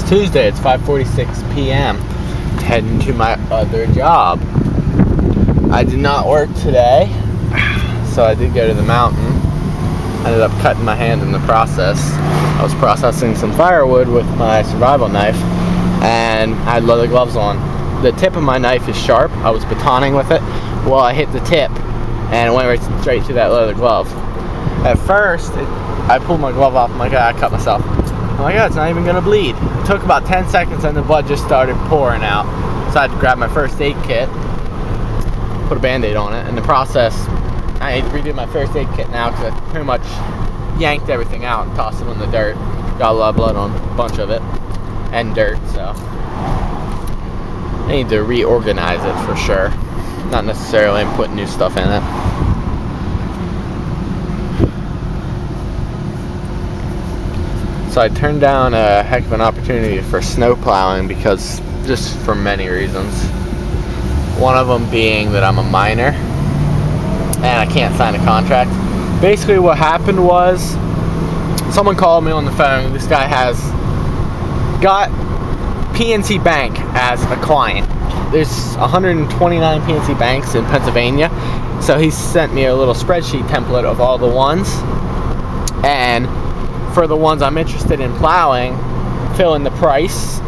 Tuesday. It's 5:46 p.m. Heading to my other job. I did not work today, so I did go to the mountain. Ended up cutting my hand in the process. I was processing some firewood with my survival knife, and I had leather gloves on. The tip of my knife is sharp. I was batoning with it. Well, I hit the tip, and it went right straight through that leather glove. At first, I pulled my glove off. I'm like, I cut myself. I'm like, it's not even gonna bleed. It took about 10 seconds, and the blood just started pouring out. So I had to grab my first aid kit, put a band-aid on it. In the process, I redid my first aid kit now because I pretty much yanked everything out and tossed it in the dirt. Got a lot of blood on a bunch of it, and dirt, so I need to reorganize it for sure. Not necessarily put new stuff in it. So I turned down a heck of an opportunity for snow plowing because just for many reasons. One of them being that I'm a minor and I can't sign a contract. Basically what happened was someone called me on the phone. This guy has got PNC Bank as a client. There's 129 PNC banks in Pennsylvania. So he sent me a little spreadsheet template of all the ones. And for the ones I'm interested in plowing, fill in the price.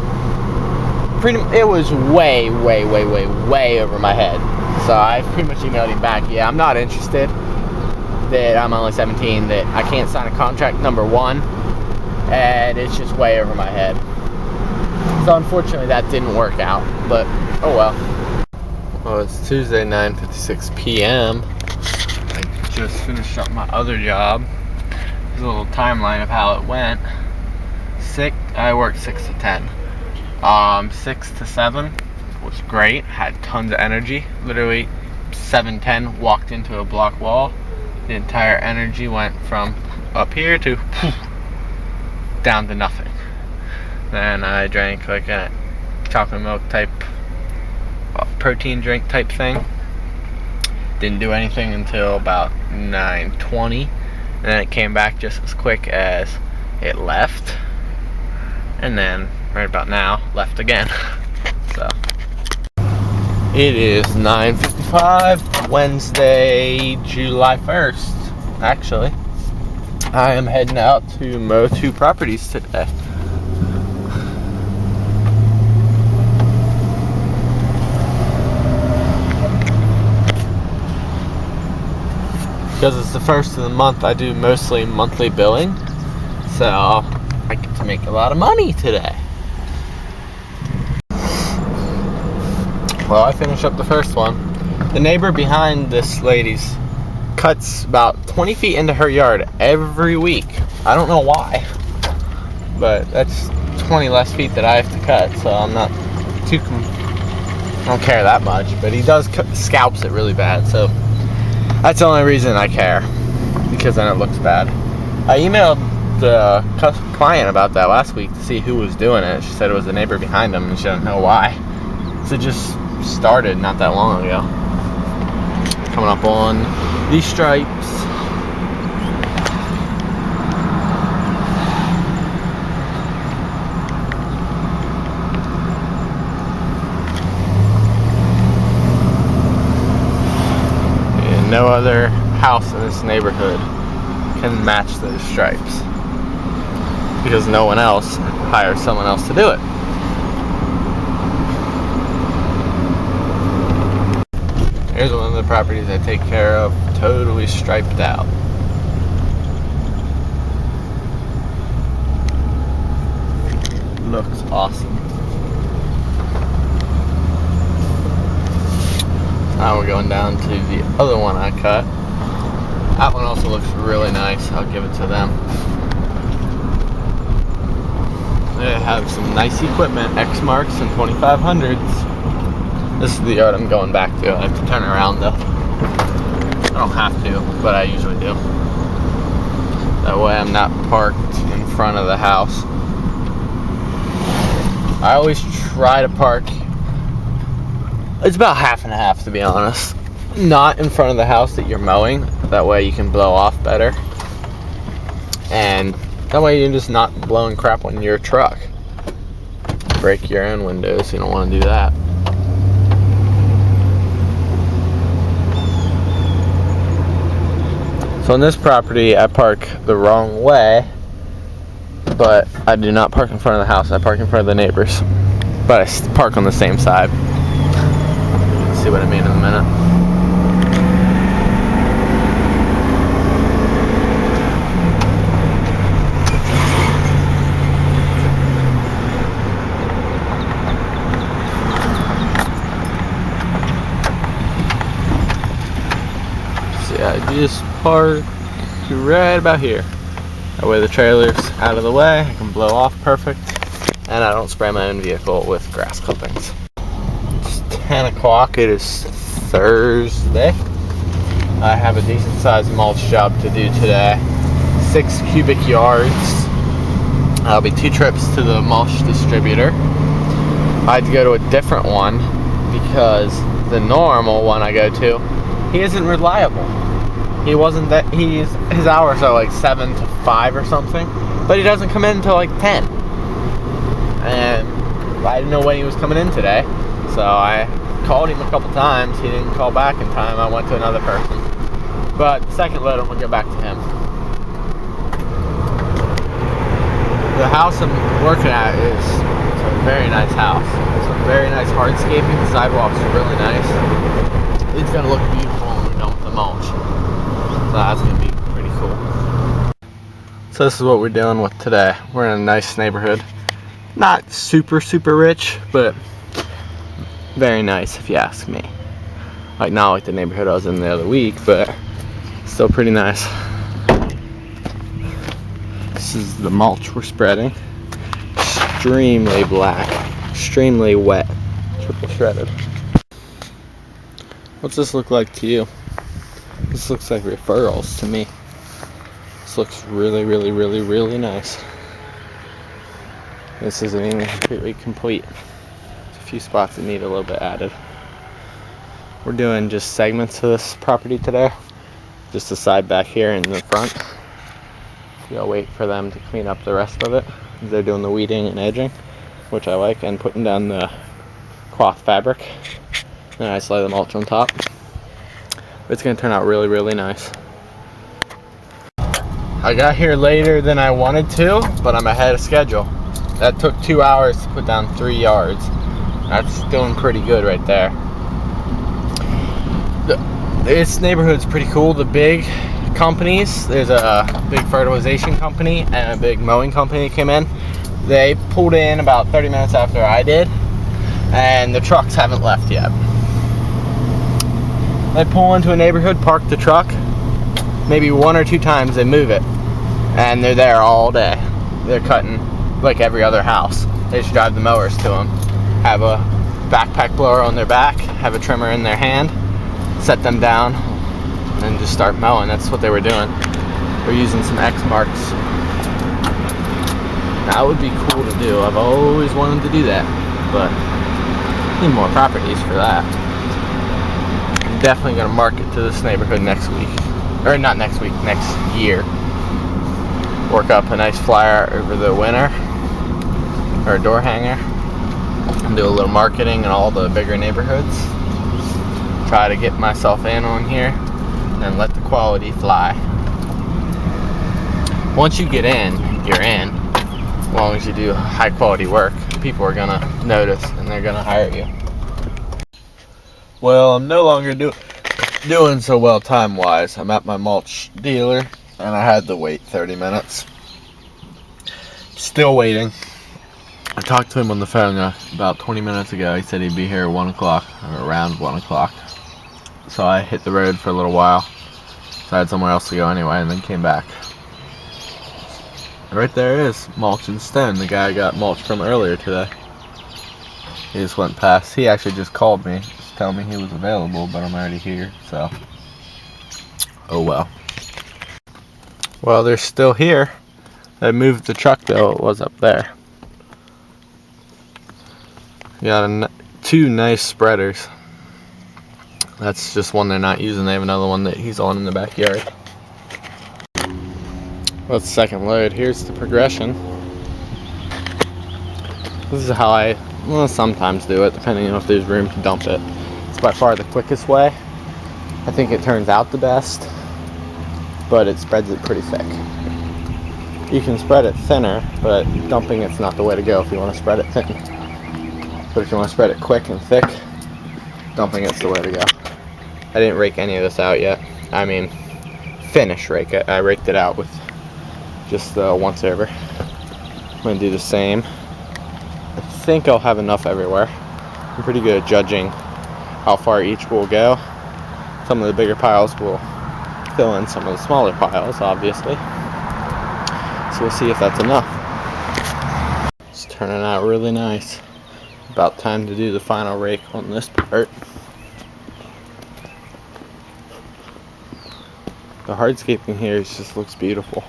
It was way over my head. So I pretty much emailed him back, yeah, I'm not interested, that I'm only 17, that I can't sign a contract, number one, and it's just way over my head. So unfortunately that didn't work out, but oh well. Well, it's Tuesday, 9:56 p.m. I just finished up my other job. There's a little timeline of how it went. I worked 6 to 10. 6 to 7 was great. Had tons of energy. Literally 7:10 walked into a block wall. The entire energy went from up here to down to nothing. Then I drank like a chocolate milk type protein drink type thing. Didn't do anything until about 9:20. And then it came back just as quick as it left. And then, right about now, left again. So, it is 9:55, Wednesday, July 1st, actually. I am heading out to mow 2 properties today. Because it's the first of the month, I do mostly monthly billing, so I get to make a lot of money today. Well, I finished up the first one. The neighbor behind this lady's cuts about 20 feet into her yard every week. I don't know why, but that's 20 less feet that I have to cut, so I'm not too, I don't care that much, but he does scalps it really bad, so that's the only reason I care, because then it looks bad. I emailed the client about that last week to see who was doing it. She said it was the neighbor behind him, and she doesn't know why. So it just started not that long ago. Coming up on these stripes. No other house in this neighborhood can match those stripes because no one else hires someone else to do it. Here's one of the properties I take care of, totally striped out. Looks awesome. Now we're going down to the other one I cut. That one also looks really nice. I'll give it to them. They have some nice equipment, X Marks and 2500s. This is the yard I'm going back to. I have to turn around though. I don't have to, but I usually do. That way I'm not parked in front of the house. I always try to park, it's about half and half to be honest. Not in front of the house that you're mowing. That way you can blow off better. And that way you're just not blowing crap on your truck. break your own windows. You don't want to do that. So on this property, I park the wrong way, but I do not park in front of the house. I park in front of the neighbors, but I park on the same side. You'll see what I mean in a minute. I just park right about here. That way the trailer's out of the way, I can blow off perfect, and I don't spray my own vehicle with grass clippings. It's 10 o'clock, it is Thursday. I have a decent sized mulch job to do today. 6 cubic yards. That'll be 2 trips to the mulch distributor. I had to go to a different one because the normal one I go to, he isn't reliable. He wasn't that, his hours are like 7 to 5 or something, but he doesn't come in until like 10. And I didn't know when he was coming in today, so I called him a couple times. He didn't call back in time. I went to another person. But the second load, I'm gonna go back to him. The house I'm working at is a very nice house. It's a very nice hardscaping. The sidewalks are really nice. It's gonna look beautiful when we're done with the mulch. So that's gonna be pretty cool. So this is what we're dealing with today. We're in a nice neighborhood. Not super rich, but very nice if you ask me. Like not like the neighborhood I was in the other week, but still pretty nice. This is the mulch we're spreading. Extremely black, extremely wet, triple shredded. What's this look like to you? This looks like referrals to me. This looks really nice. This isn't even completely complete. There's a few spots that need a little bit added. We're doing just segments of this property today. Just the side back here and the front. We'll wait for them to clean up the rest of it. They're doing the weeding and edging, which I like, and putting down the cloth fabric. And I slide the mulch on top. It's gonna turn out really nice. I got here later than I wanted to, but I'm ahead of schedule. That took 2 hours to put down 3 yards. That's doing pretty good right there. This neighborhood's pretty cool. The big companies, there's a big fertilization company and a big mowing company that came in. They pulled in about 30 minutes after I did, and the trucks haven't left yet. They pull into a neighborhood, park the truck, maybe 1 or 2 times they move it, and they're there all day. They're cutting like every other house. They just drive the mowers to them, have a backpack blower on their back, have a trimmer in their hand, set them down, and then just start mowing. That's what they were doing. They're using some X marks. That would be cool to do. I've always wanted to do that, but need more properties for that. I'm definitely going to market to this neighborhood next week. Or not next week, next year. Work up a nice flyer over the winter, or a door hanger, and do a little marketing in all the bigger neighborhoods. Try to get myself in on here and let the quality fly. Once you get in, you're in. As long as you do high quality work, people are gonna notice and they're gonna hire you. Well, I'm no longer doing so well time wise. I'm at my mulch dealer and I had to wait 30 minutes. Still waiting. I talked to him on the phone about 20 minutes ago. He said he'd be here at 1 o'clock, or around 1 o'clock. So I hit the road for a little while. So I had somewhere else to go anyway, and then came back. Right there is Mulch and Stone, the guy I got mulch from earlier today. He just went past. He actually just called me, just telling me he was available, but I'm already here, so. Oh well. Well, they're still here. They moved the truck though, it was up there. Got 2 nice spreaders. That's just one they're not using. They have another one that he's on in the backyard. Well, it's the second load. Here's the progression. This is how I sometimes do it, depending on if there's room to dump it. It's by far the quickest way. I think it turns out the best, but it spreads it pretty thick. You can spread it thinner, but dumping it's not the way to go if you want to spread it thin. But if you want to spread it quick and thick, dumping it's the way to go. I didn't rake any of this out yet. I mean, finish rake it. I raked it out with just the once over. I'm going to do the same. I think I'll have enough everywhere. I'm pretty good at judging how far each will go. Some of the bigger piles will fill in some of the smaller piles, obviously. So we'll see if that's enough. It's turning out really nice. About time to do the final rake on this part. The hardscaping here just looks beautiful.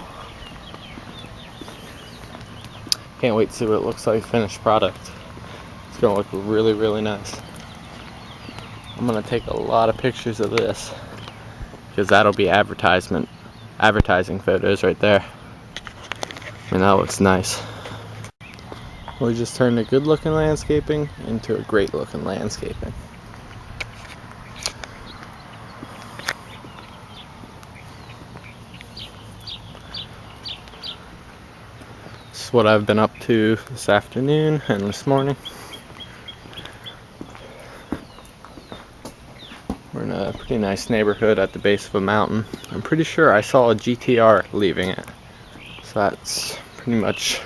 Can't wait to see what it looks like finished product. It's gonna look really, really nice. I'm gonna take a lot of pictures of this because that'll be advertising photos right there. And that looks nice. We just turned a good looking landscaping into a great looking landscaping. This is what I've been up to this afternoon and this morning. We're in a pretty nice neighborhood at the base of a mountain. I'm pretty sure I saw a GTR leaving it. So that's pretty much,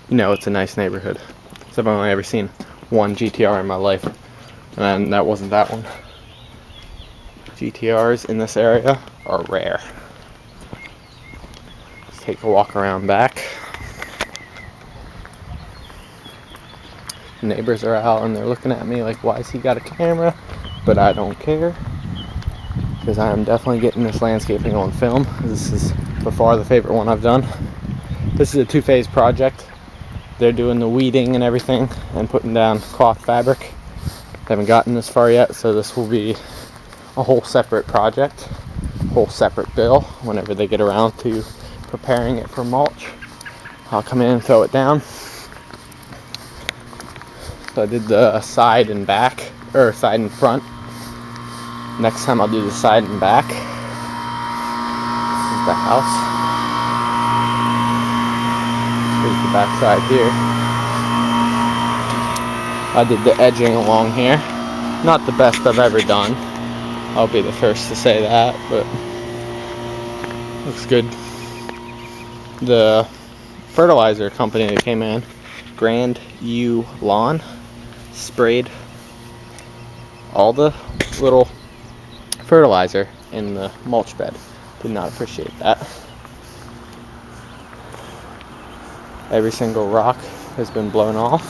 you know, it's a nice neighborhood. So I've only ever seen one GTR in my life, and that wasn't that one. GTRs in this area are rare. Let's take a walk around back. Neighbors are out and they're looking at me like, why has he got a camera? But I don't care, because I am definitely getting this landscaping on film. This is by far the favorite one I've done. This is a two-phase project. They're doing the weeding and everything and putting down cloth fabric. They haven't gotten this far yet, so this will be a whole separate project, whole separate bill whenever they get around to preparing it for mulch. I'll come in and throw it down. So I did the side and back, or side and front. Next time I'll do the side and back. This is the house. Here's the back side here. I did the edging along here. Not the best I've ever done. I'll be the first to say that, but looks good. The fertilizer company that came in, Grand U Lawn, sprayed all the little fertilizer in the mulch bed. Did not appreciate that. Every single rock has been blown off.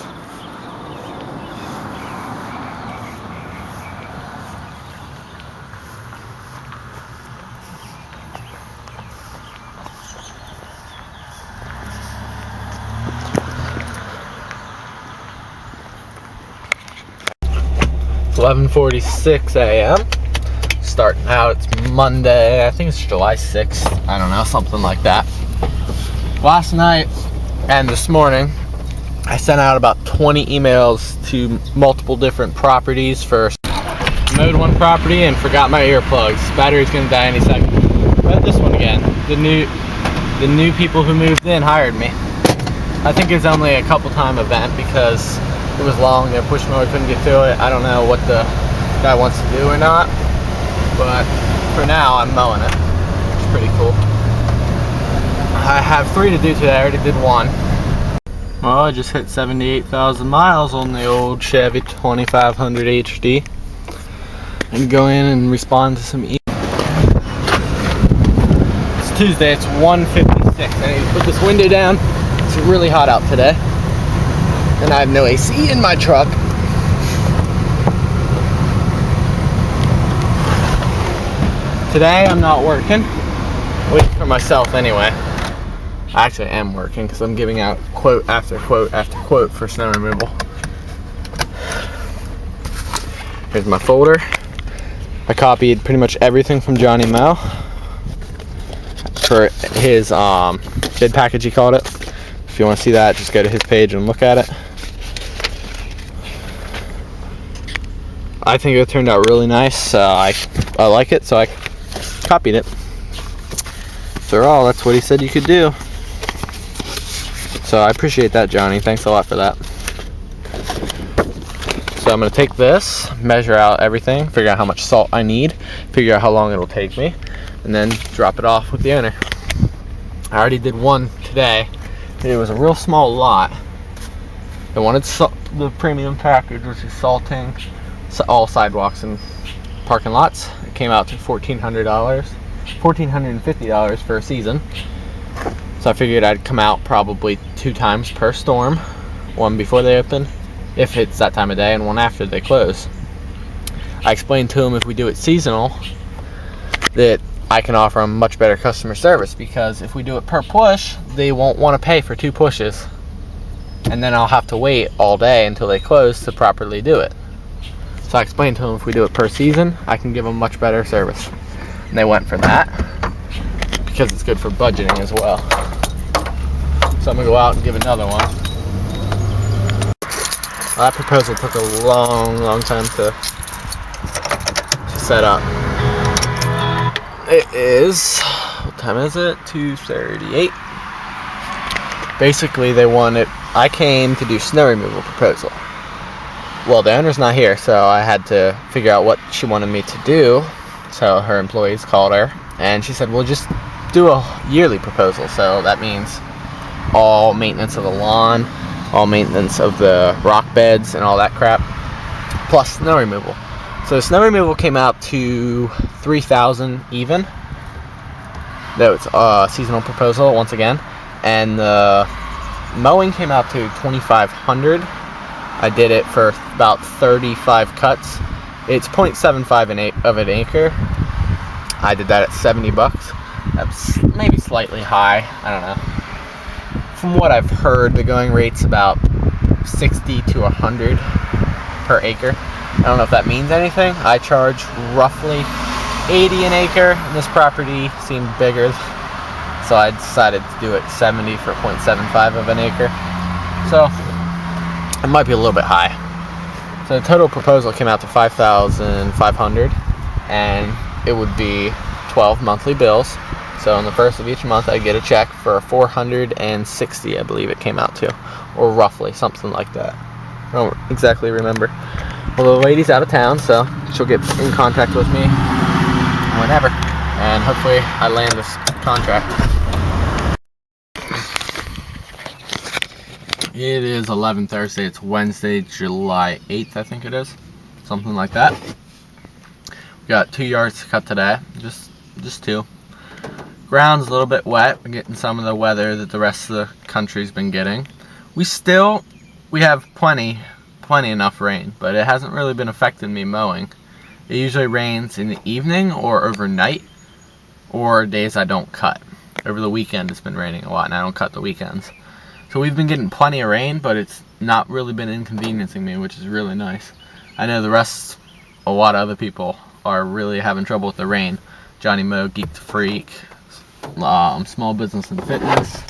It's 11:46 a.m. Starting out, it's Monday, I think it's July 6th, I don't know, something like that. Last night and this morning, I sent out about 20 emails to multiple different properties for mowed one property and forgot my earplugs. Battery's gonna die any second. But this one again, the new people who moved in hired me. I think it's only a couple time event because it was long, their push mower couldn't get through it. I don't know what the guy wants to do or not. But for now, I'm mowing it. It's pretty cool. I have 3 to do today. I already did 1. Well, I just hit 78,000 miles on the old Chevy 2500 HD. And go in and respond to some emails. It's Tuesday. It's 1:56. I need to put this window down. It's really hot out today. And I have no AC in my truck. Today I'm not working, waiting for myself anyway. I actually am working because I'm giving out quote after quote after quote for snow removal. Here's my folder. I copied pretty much everything from Johnny Mow for his bid package, he called it. If you want to see that, just go to his page and look at it. I think it turned out really nice. I like it, so I copied it. After all, that's what he said you could do. So I appreciate that, Johnny. Thanks a lot for that. So I'm going to take this, measure out everything, figure out how much salt I need, figure out how long it'll take me, and then drop it off with the owner. I already did one today. It was a real small lot. I wanted the premium package, which is salting all sidewalks and parking lots. It came out to $1,450 for a season. So I figured I'd come out probably 2 times per storm, one before they open, if it's that time of day, and one after they close. I explained to them if we do it seasonal, that I can offer them much better customer service, because if we do it per push, they won't want to pay for 2 pushes. And then I'll have to wait all day until they close to properly do it. So I explained to them if we do it per season, I can give them much better service. And they went for that, because it's good for budgeting as well. So I'm going to go out and give another one. Well, that proposal took a long time to set up. It is, what time is it? 2:38. Basically, I came to do snow removal proposal. Well, the owner's not here, so I had to figure out what she wanted me to do. So her employees called her, and she said, well, just do a yearly proposal. So that means all maintenance of the lawn, all maintenance of the rock beds and all that crap, plus snow removal. So snow removal came out to $3,000 even. That was a seasonal proposal once again. And the mowing came out to $2,500. I did it for about 35 cuts. It's 0.75 of an acre. I did that at $70. That's maybe slightly high. I don't know. From what I've heard, the going rate's about 60 to 100 per acre. I don't know if that means anything. I charge roughly 80 an acre, and this property seemed bigger, so I decided to do it 70 for 0.75 of an acre. So it might be a little bit high. So the total proposal came out to $5,500, and it would be 12 monthly bills. So on the first of each month, I get a check for $460, I believe it came out to, or roughly something like that. I don't exactly remember. Well, the lady's out of town, so she'll get in contact with me whenever, and hopefully I land this contract. It is 11 Thursday. It's Wednesday, July 8th, I think it is, something like that. We got 2 yards to cut today, just 2. Ground's a little bit wet. We're getting some of the weather that the rest of the country's been getting. We have plenty enough rain, but it hasn't really been affecting me mowing. It usually rains in the evening or overnight, or days I don't cut. Over the weekend it's been raining a lot, and I don't cut the weekends. So we've been getting plenty of rain, but it's not really been inconveniencing me, which is really nice. I know a lot of other people are really having trouble with the rain. Johnny Mow, Geek to Freak, Small Business and Fitness,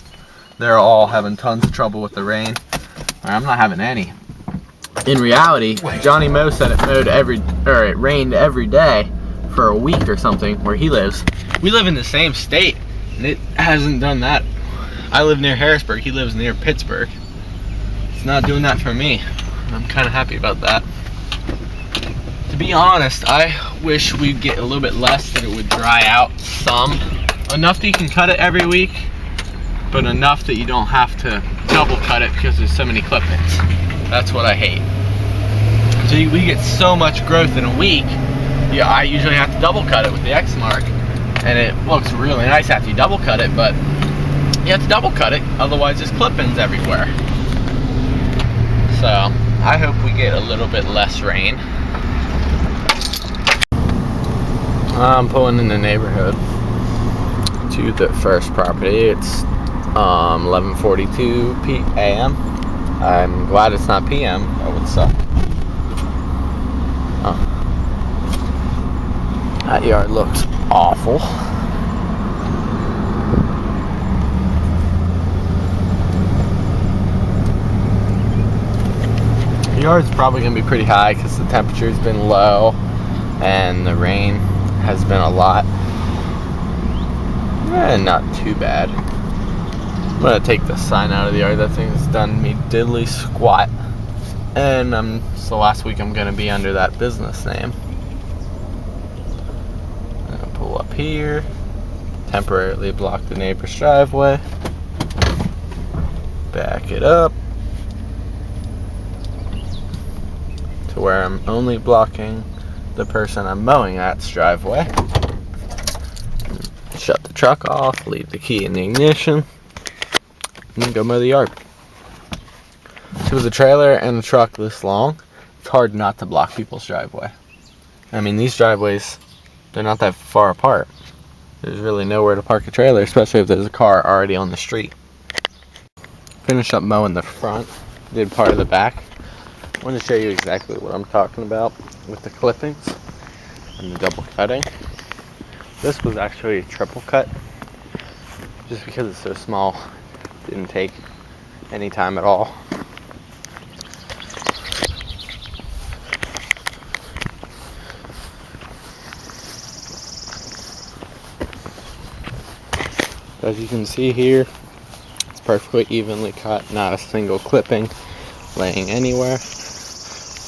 they're all having tons of trouble with the rain. I'm not having any. In reality, Johnny Mow said it rained every day for a week or something where he lives. We live in the same state, and it hasn't done that. I live near Harrisburg, he lives near Pittsburgh. It's not doing that for me. I'm kind of happy about that. To be honest, I wish we'd get a little bit less, that it would dry out some. Enough that you can cut it every week, but enough that you don't have to double cut it because there's so many clippings. That's what I hate. So we get so much growth in a week. Yeah, I usually have to double cut it with the X mark, and it looks really nice after you double cut it, but you have to double cut it, otherwise there's clippings everywhere. So I hope we get a little bit less rain. I'm pulling in the neighborhood to the first property. It's 11:42 a.m. I'm glad it's not p.m. That would suck. Oh. That yard looks awful. yard's probably going to be pretty high because the temperature's been low and the rain has been a lot. Not too bad. I'm going to take the sign out of the yard. That thing's done me diddly squat. And so last week I'm going to be under that business name. I'm going to pull up here, temporarily block the neighbor's driveway, back it up to where I'm only blocking the person I'm mowing at's driveway. Shut the truck off, leave the key in the ignition, and go mow the yard. So with a trailer and a truck this long, it's hard not to block people's driveway. I mean, these driveways, they're not that far apart. There's really nowhere to park a trailer, especially if there's a car already on the street. Finished up mowing the front, did part of the back. I want to show you exactly what I'm talking about with the clippings and the double cutting. This was actually a triple cut, just because it's so small, didn't take any time at all. As you can see here, it's perfectly evenly cut, not a single clipping laying anywhere.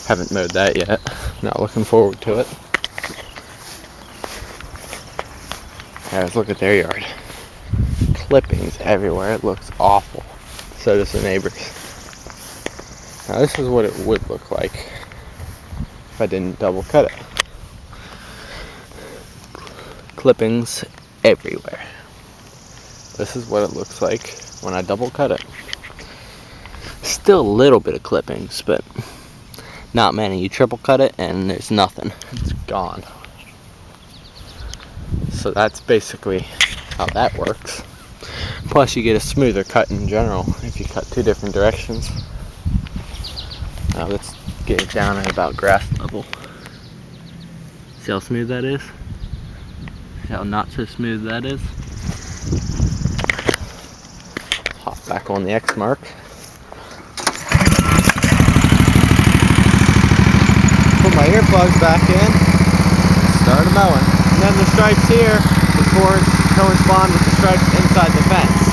Haven't mowed that yet, not looking forward to it. Guys, look at their yard. Clippings everywhere, it looks awful. So does the neighbors. Now this is what it would look like if I didn't double cut it. Clippings everywhere. This is what it looks like when I double cut it. Still a little bit of clippings, but not many. You triple cut it and there's nothing. It's gone. So that's basically how that works. Plus you get a smoother cut in general if you cut two different directions. Now let's get it down at about grass level. See how smooth that is? See how not so smooth that is? Hop back on the X mark. Put my earplugs back in. Start mowing. And then the stripes here would correspond with the stripes inside the fence.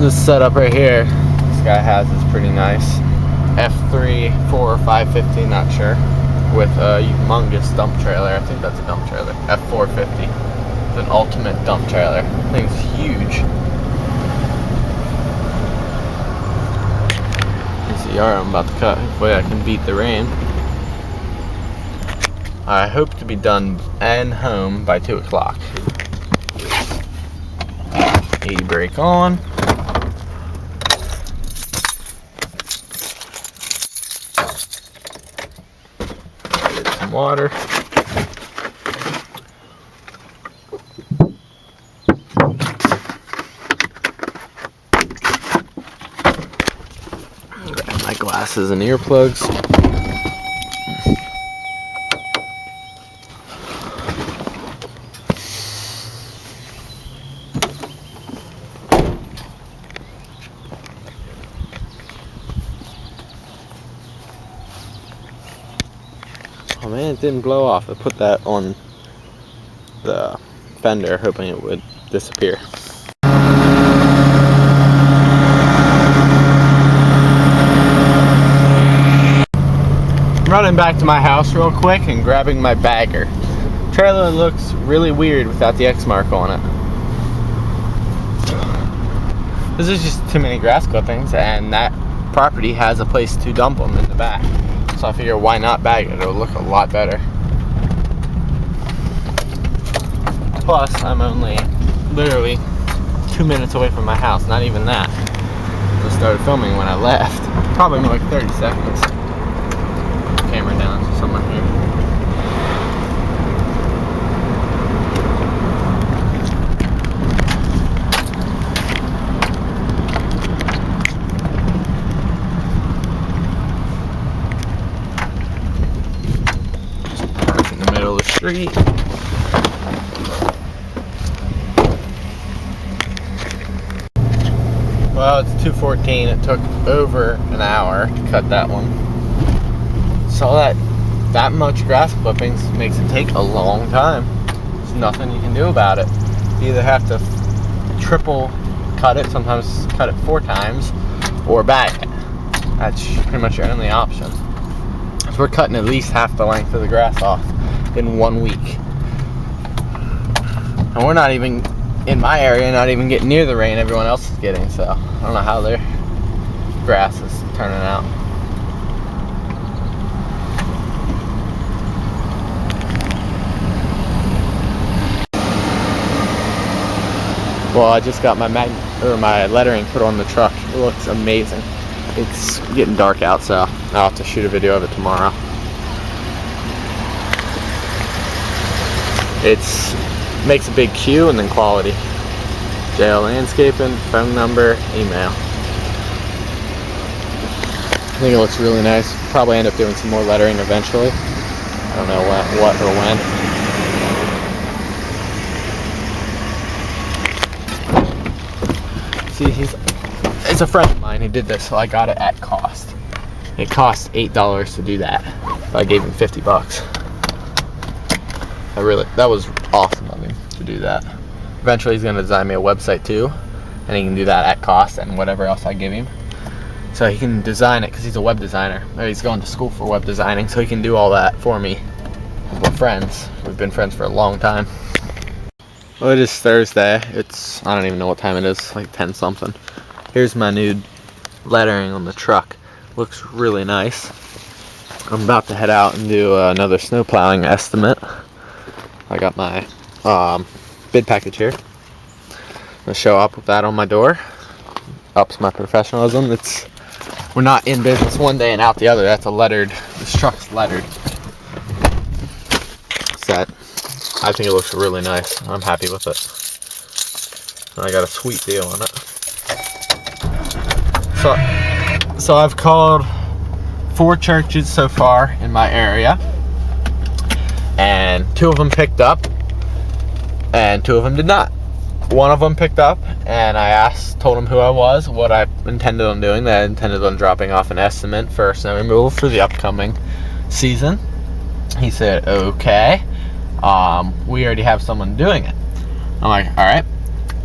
This setup right here, this guy has is pretty nice. F3, 4, or 550, not sure. With a humongous dump trailer. I think that's a dump trailer. F450. It's an ultimate dump trailer. Thing's huge. Here's the yard I'm about to cut. Hopefully I can beat the rain. I hope to be done and home by 2 o'clock. 80 brake on. Get some water. Grab my glasses and earplugs. Oh man, it didn't blow off. I put that on the fender hoping it would disappear. I'm running back to my house real quick and grabbing my bagger. Trailer looks really weird without the X mark on it. This is just too many grass clippings, and that property has a place to dump them in the back. So I figure why not bag it? It'll look a lot better. Plus, I'm only literally 2 minutes away from my house. Not even that. I started filming when I left. Probably more like 30 seconds. Camera down to someone here. Street. Well, it's 2:14. It took over an hour to cut that one. So that much grass clippings makes it take a long time. There's nothing you can do about it. You either have to triple cut it, sometimes cut it 4 times, or bag it. That's pretty much your only option. So we're cutting at least half the length of the grass off in 1 week. And we're not even, in my area, not even getting near the rain everyone else is getting, so I don't know how their grass is turning out. Well, I just got my my lettering put on the truck. It looks amazing. It's getting dark out, so I'll have to shoot a video of it tomorrow. It's makes a big Q and then quality. JL Landscaping, phone number, email. I think it looks really nice. Probably end up doing some more lettering eventually. I don't know what or when. See, it's a friend of mine who did this, so I got it at cost. It cost $8 to do that. I gave him 50 bucks. That was awesome of him to do that. Eventually he's gonna design me a website too, and he can do that at cost and whatever else I give him. So he can design it because he's a web designer. Or he's going to school for web designing, so he can do all that for me. We're friends. We've been friends for a long time. Well, it is Thursday. I don't even know what time it is, like 10 something. Here's my new lettering on the truck. Looks really nice. I'm about to head out and do another snow plowing estimate. I got my bid package here. I'm gonna show up with that on my door. Ups my professionalism. We're not in business one day and out the other. That's a lettered. This truck's lettered. Set. I think it looks really nice. I'm happy with it. I got a sweet deal on it. So I've called 4 churches so far in my area, and 2 of them picked up and 2 of them did not. One of them picked up, and I told him who I was, what I intended on doing. That I intended on dropping off an estimate for snow removal for the upcoming season. He said, okay, we already have someone doing it. I'm like, all right,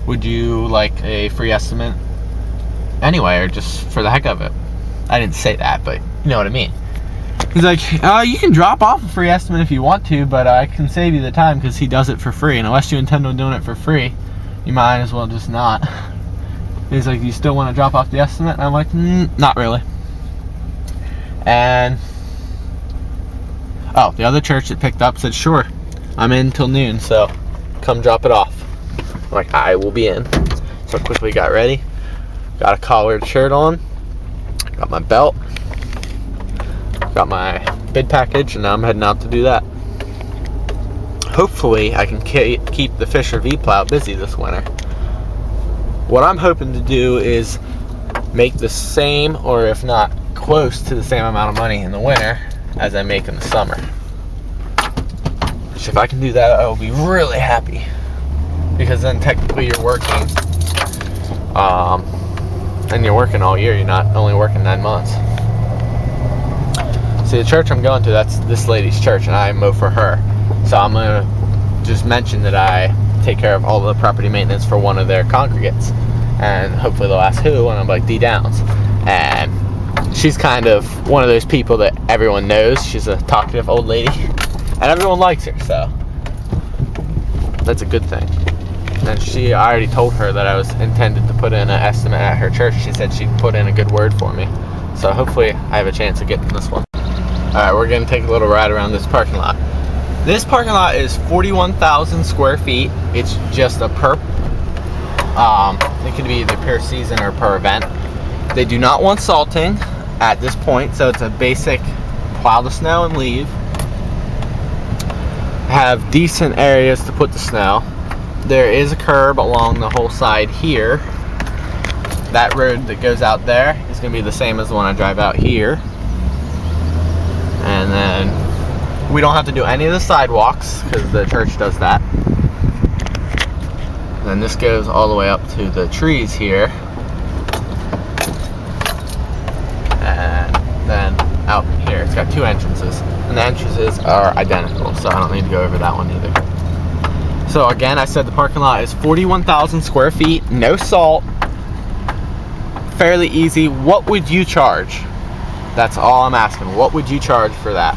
would you like a free estimate anyway, or just for the heck of it. I didn't say that, but you know what I mean. He's like, you can drop off a free estimate if you want to, but I can save you the time because he does it for free. And unless you intend on doing it for free, you might as well just not. He's like, you still want to drop off the estimate? And I'm like, not really. And the other church that picked up said, sure, I'm in till noon, so come drop it off. I'm like, I will be in. So I quickly got ready, got a collared shirt on, got my belt, got my bid package, and now I'm heading out to do that. Hopefully I can keep the Fisher V-Plow busy this winter. What I'm hoping to do is make the same, or if not close to the same amount of money in the winter as I make in the summer. Which if I can do that, I will be really happy, because then technically you're working and you're working all year. You're not only working 9 months. See, the church I'm going to, that's this lady's church, and I mow for her. So I'm going to just mention that I take care of all the property maintenance for one of their congregates. And hopefully they'll ask who, and I'm like, D Downs. And she's kind of one of those people that everyone knows. She's a talkative old lady, and everyone likes her, so that's a good thing. And I already told her that I was intended to put in an estimate at her church. She said she'd put in a good word for me. So hopefully I have a chance of getting this one. Alright, we're going to take a little ride around this parking lot. This parking lot is 41,000 square feet. It's just a per, it could be either per season or per event. They do not want salting at this point, so it's a basic plow the snow and leave. Have decent areas to put the snow. There is a curb along the whole side here. That road that goes out there is going to be the same as the one I drive out here. And then we don't have to do any of the sidewalks because the church does that. Then this goes all the way up to the trees here. And then out here, it's got 2 entrances. And the entrances are identical, so I don't need to go over that one either. So again, I said the parking lot is 41,000 square feet, no salt, fairly easy. What would you charge? That's all I'm asking. What would you charge for that?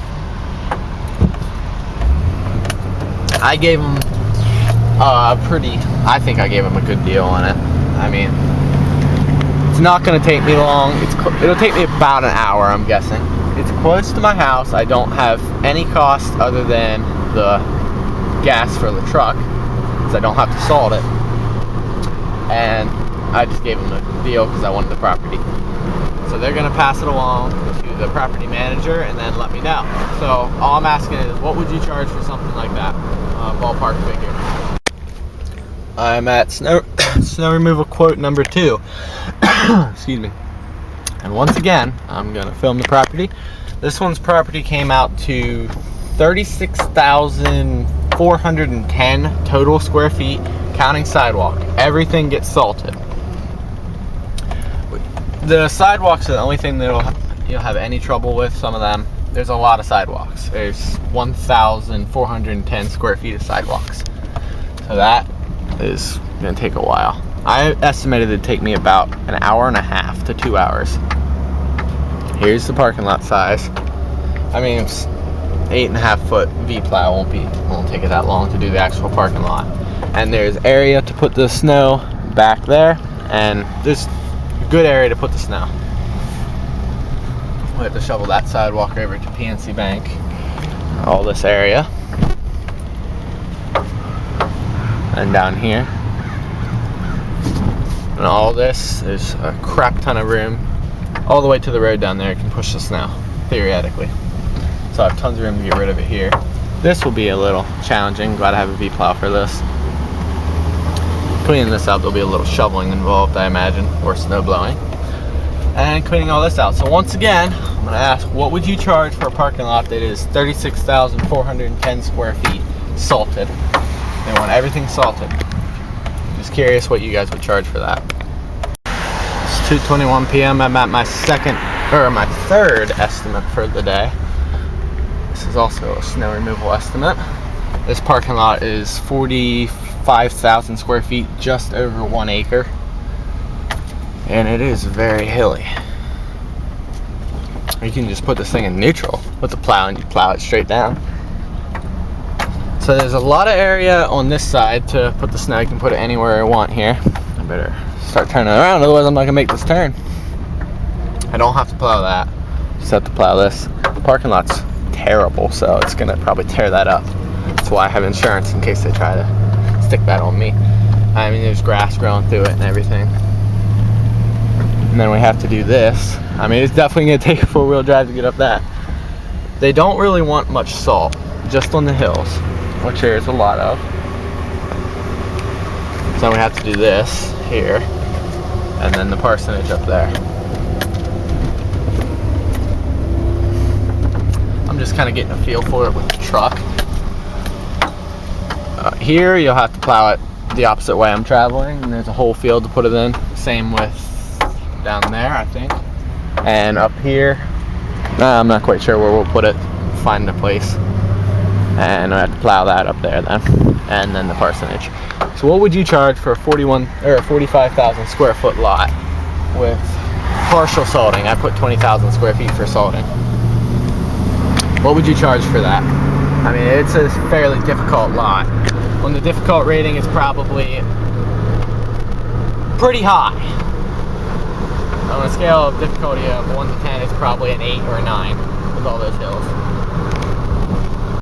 I gave him I think I gave him a good deal on it. I mean, it's not going to take me long. It'll take me about an hour, I'm guessing. It's close to my house. I don't have any cost other than the gas for the truck, because I don't have to salt it. And I just gave them a deal because I wanted the property. So they're going to pass it along to the property manager and then let me know. So all I'm asking is, what would you charge for something like that? Ballpark figure. I'm at snow removal quote number 2. Excuse me. And once again, I'm going to film the property. This one's property came out to 36,410 total square feet, counting sidewalk. Everything gets salted. The sidewalks are the only thing that you'll have any trouble with. Some of them, there's a lot of sidewalks. There's 1,410 square feet of sidewalks. So that is going to take a while. I estimated it'd take me about an hour and a half to 2 hours. Here's the parking lot size. I mean, it's 8.5 foot V-plow won't take it that long to do the actual parking lot. And there's area to put the snow back there, and there's a good area to put the snow. We have to shovel that sidewalk over to PNC Bank. All this area. And down here. And all this, there's a crap ton of room. All the way to the road down there, you can push the snow, theoretically. So I have tons of room to get rid of it here. This will be a little challenging. Glad I have a V-plow for this. Cleaning this out, there'll be a little shoveling involved, I imagine, or snow blowing. And cleaning all this out. So once again, I'm going to ask, what would you charge for a parking lot that is 36,410 square feet salted? They want everything salted. Just curious what you guys would charge for that. It's 2:21 p.m. I'm at my third estimate for the day. This is also a snow removal estimate. This parking lot is 45,000 square feet, just over 1 acre. and it is very hilly. You can just put this thing in neutral with the plow and you plow it straight down. So there's a lot of area on this side to put the snow. You can put it anywhere I want here. I better start turning around, otherwise I'm not gonna make this turn. I don't have to plow that, just have to plow this. The parking lot's terrible, so it's gonna probably tear that up. That's why I have insurance, in case they try to stick that on me. I mean, there's grass growing through it and everything. And then we have to do this. I mean, it's definitely gonna take a 4-wheel drive to get up that. They don't really want much salt, just on the hills, which there's a lot of. So we have to do this here, and then the parsonage up there. I'm just kind of getting a feel for it with the truck. Here you'll have to plow it the opposite way I'm traveling, and there's a whole field to put it in. Same with down there, I think. And up here, I'm not quite sure where we'll put it. Find a place. And I have to plow that up there then. And then the parsonage. So what would you charge for a 45,000 square foot lot with partial salting? I put 20,000 square feet for salting. What would you charge for that? I mean, it's a fairly difficult lot. On the difficult rating, it's probably pretty high. On a scale of difficulty of 1 to 10, it's probably an 8 or a 9.